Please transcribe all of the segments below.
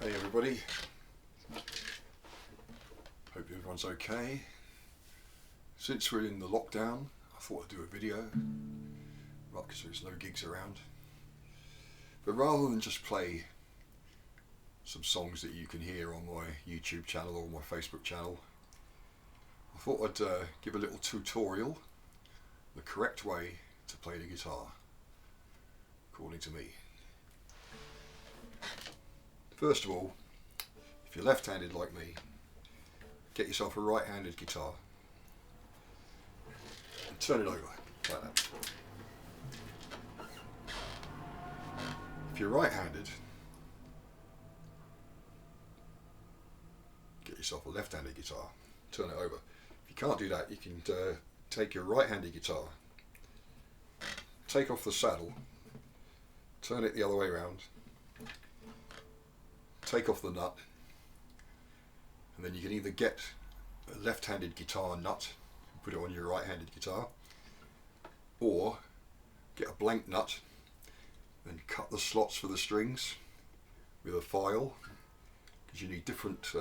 Hey everybody, hope everyone's okay. Since we're in the lockdown, I thought I'd do a video, right, because there's no gigs around. But rather than just play some songs that you can hear on my YouTube channel or my Facebook channel, I thought I'd give a little tutorial, the correct way to play the guitar, according to me. First of all, if you're left-handed like me, get yourself a right-handed guitar and turn it over like that. If you're right-handed, get yourself a left-handed guitar, turn it over. If you can't do that, you can take your right-handed guitar, take off the saddle, turn it the other way around, take off the nut, and then you can either get a left-handed guitar nut and put it on your right-handed guitar, or get a blank nut and cut the slots for the strings with a file, because you need different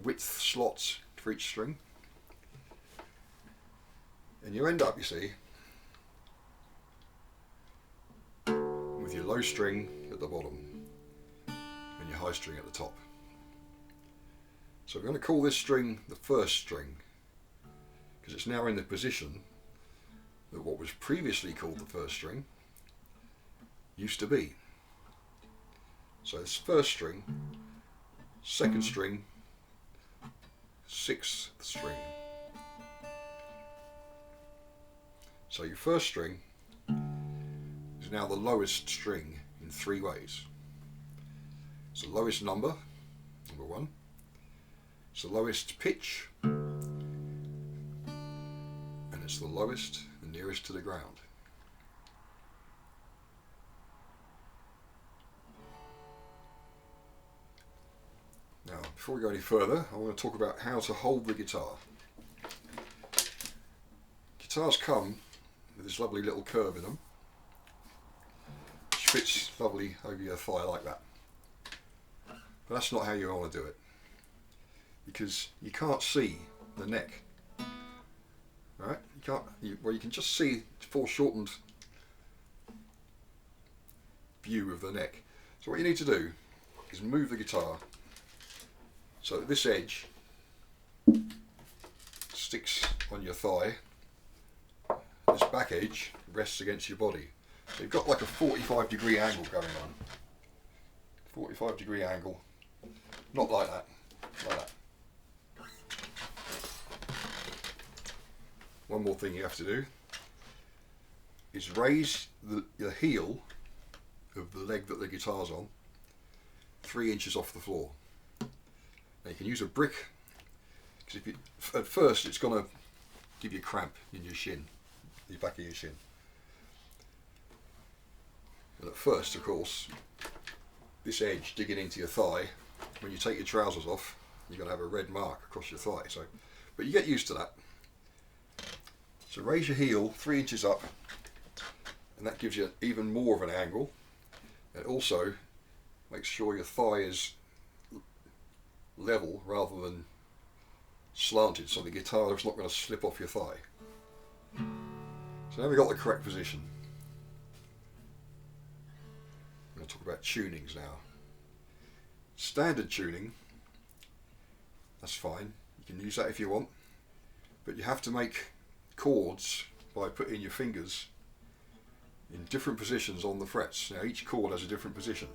width slots for each string, and you end up, you see, with your low string at the bottom and your high string at the top. So we're going to call this string the first string, because it's now in the position that what was previously called the first string used to be. So this first string, second string, sixth string. So your first string is now the lowest string in three ways. It's the lowest number one. It's the lowest pitch, and it's the lowest and nearest to the ground. Now, before we go any further, I want to talk about how to hold the guitar. Guitars come with this lovely little curve in them, which fits lovely over your thigh like that. But that's not how you want to do it, because you can't see the neck. Right? You can just see foreshortened view of the neck. So what you need to do is move the guitar so that this edge sticks on your thigh, this back edge rests against your body. So you've got like a 45-degree angle going on. 45-degree angle, not like that, like that. One more thing you have to do is raise the heel of the leg that the guitar's on 3 inches off the floor. Now you can use a brick, because at first it's going to give you cramp in your shin, the back of your shin. And at first, of course, this edge digging into your thigh, when you take your trousers off, you're going to have a red mark across your thigh. So, but you get used to that. So raise your heel 3 inches up, and that gives you even more of an angle. It also makes sure your thigh is level rather than slanted, so the guitar is not going to slip off your thigh. So now we've got the correct position. I'm going to talk about tunings now. Standard tuning, that's fine, you can use that if you want, but you have to make chords by putting your fingers in different positions on the frets. Now each chord has a different position.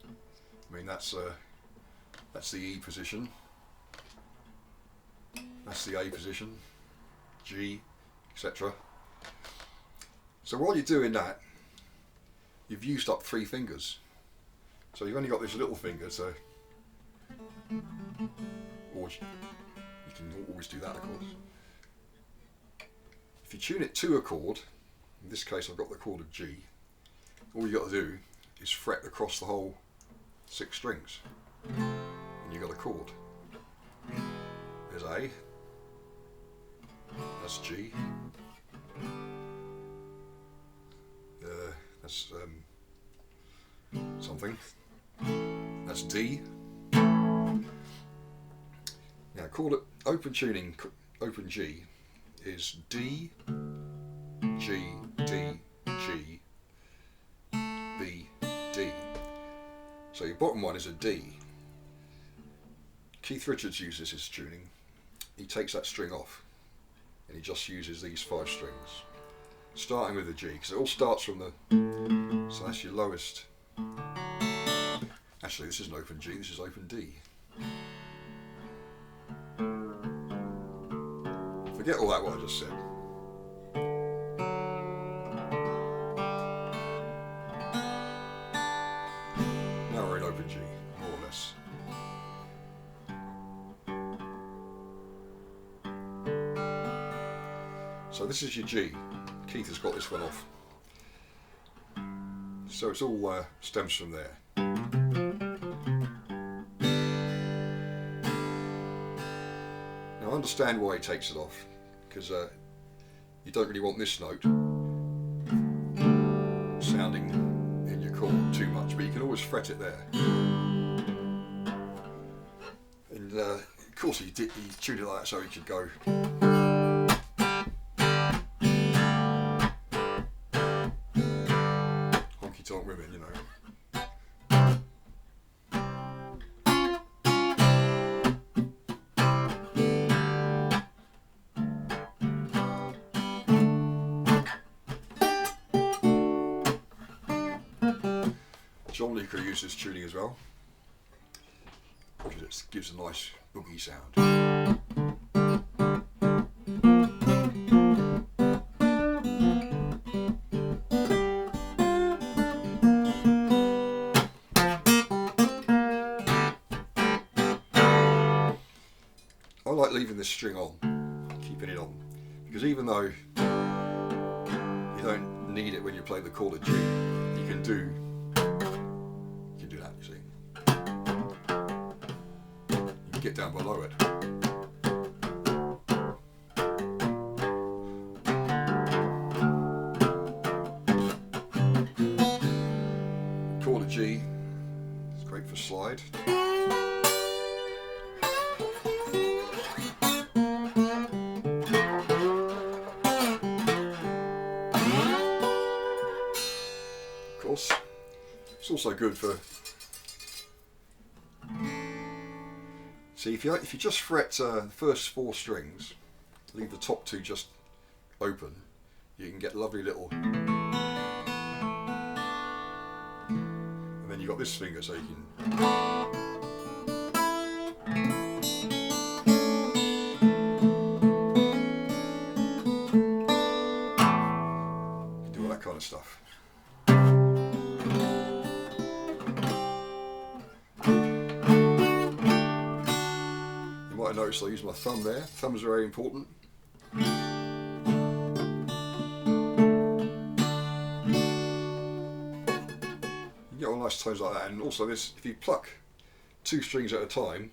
I mean, that's the E position, that's the A position, G, etc. So while you're doing that, you've used up 3 fingers. So you've only got this little finger, so, or you can always do that, of course. If you tune it to a chord, in this case I've got the chord of G, all you got to do is fret across the whole 6 strings, and you've got a chord. There's A, that's G, that's something, That's D. Now call it open tuning, open G is D, G, D, G, B, D. So your bottom one is a D. Keith Richards uses his tuning. He takes that string off and he just uses these 5 strings, starting with the G, because it all starts from the, so that's your lowest. Actually, this isn't open G, this is open D. Forget all that what I just said. Now we're in open G, more or less. So this is your G. Keith has got this one off. So it's all stems from there. Now I understand why he takes it off, because you don't really want this note sounding in your chord too much, but you can always fret it there. And of course he tuned it like that so he could go. Honky tonk women, you know. John Lee could use this tuning as well, because it gives a nice boogie sound. I like leaving this string on, keeping it on, because even though you don't need it when you play the chord G, you can do that, you see. You can get down below it. Chord G, it's great for slide. Of course, it's also good for. See, if you just fret the first 4 strings, leave the top 2 just open, you can get lovely little. And then you've got this finger, so you can. Do all that kind of stuff. I noticed I use my thumb there. Thumbs are very important. You get all nice tones like that, and also this, if you pluck 2 strings at a time,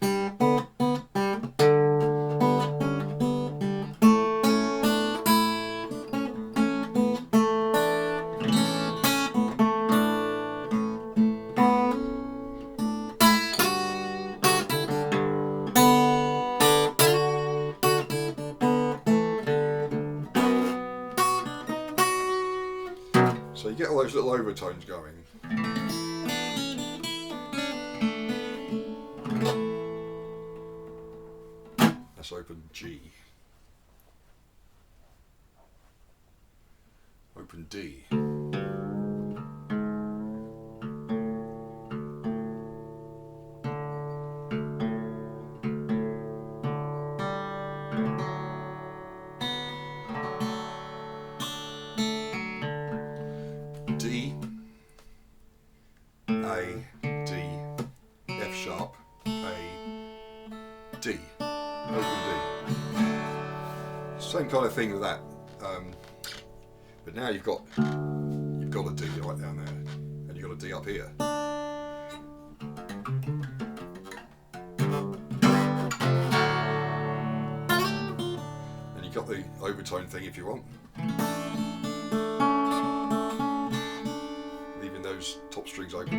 so you get all those little overtones going. That's open G. Open D. D, A, D, F sharp, A, D, open D. Same kind of thing with that, but now you've got a D right down there, and you've got a D up here. And you've got the overtone thing if you want. Leaving those top strings open.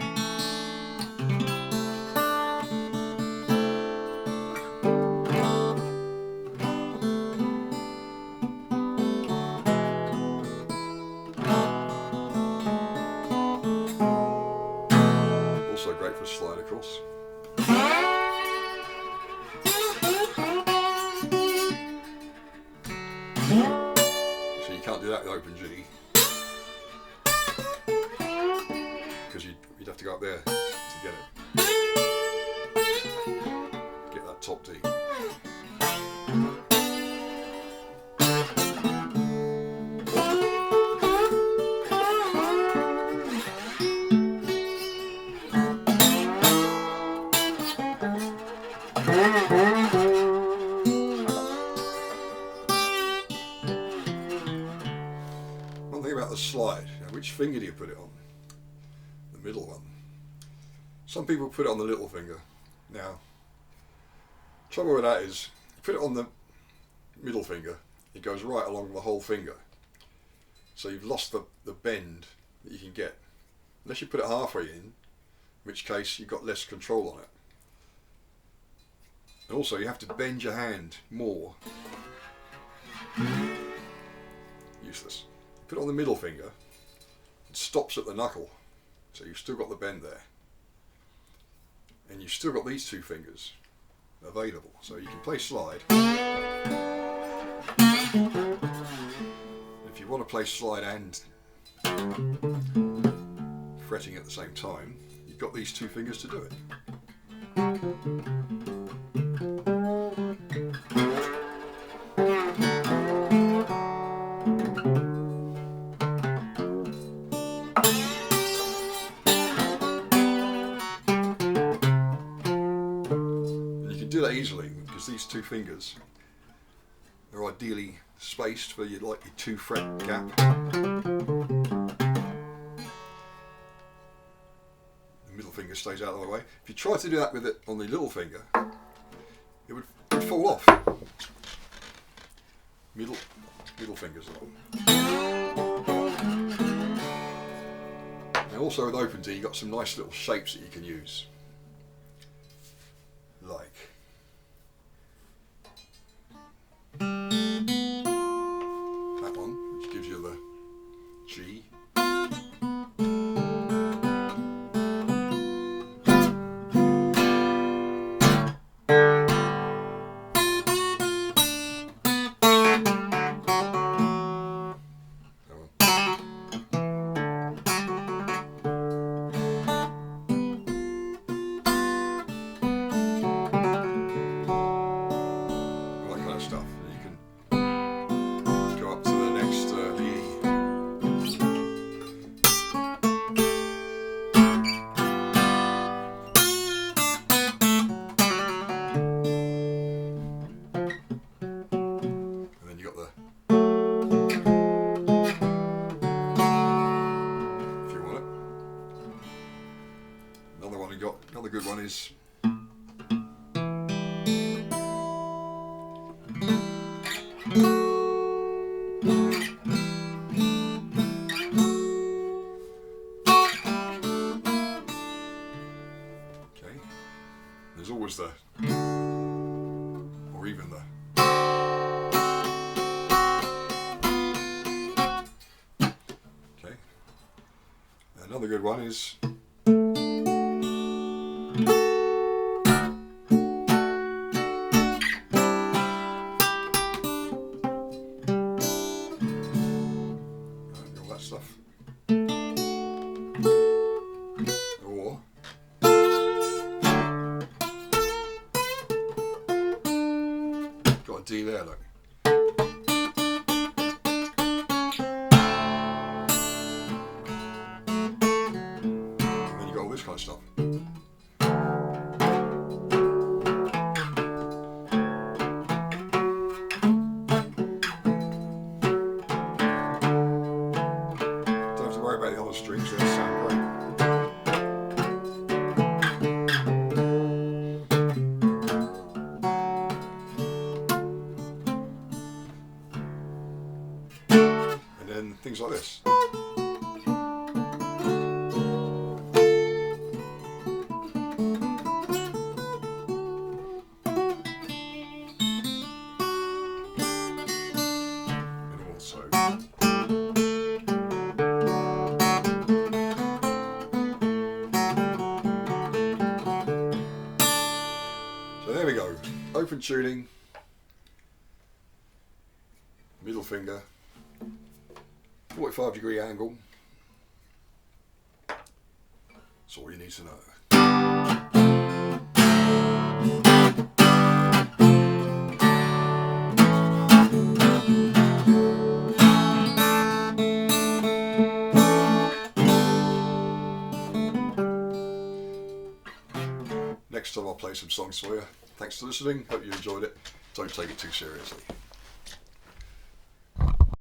great for a slide, of course. So you can't do that with open G, because you'd have to go up there to get it. Get that top D. One thing about the slide, now which finger do you put it on? The middle one. Some people put it on the little finger. Now, trouble with that is, you put it on the middle finger, it goes right along the whole finger. So you've lost the bend that you can get. Unless you put it halfway in which case you've got less control on it. And also you have to bend your hand more. Useless. Put it on the middle finger, it stops at the knuckle, so you've still got the bend there. And you've still got these two fingers available, so you can play slide. If you want to play slide and fretting at the same time, you've got these two fingers to do it. And you can do that easily because these two fingers are ideally spaced for your 2 fret gap. Middle finger stays out of the way. If you try to do that with it on the little finger, it would fall off. Middle fingers along. Now also with open D, you've got some nice little shapes that you can use. Like that one, which gives you the G. Stuff. You can go up to the next E. And then you got the, if you want it. Another one you got. Another good one is. There's always the, or even the. Okay. Another good one is. All that stuff. Or. Got a D there, look. And then you got all this kind of stuff. Don't have to worry about the other strings, they sound great. And things like this. Different tuning. Middle finger. 45-degree angle. That's all you need to know. Next time I'll play some songs for you. Thanks for listening. Hope you enjoyed it. Don't take it too seriously.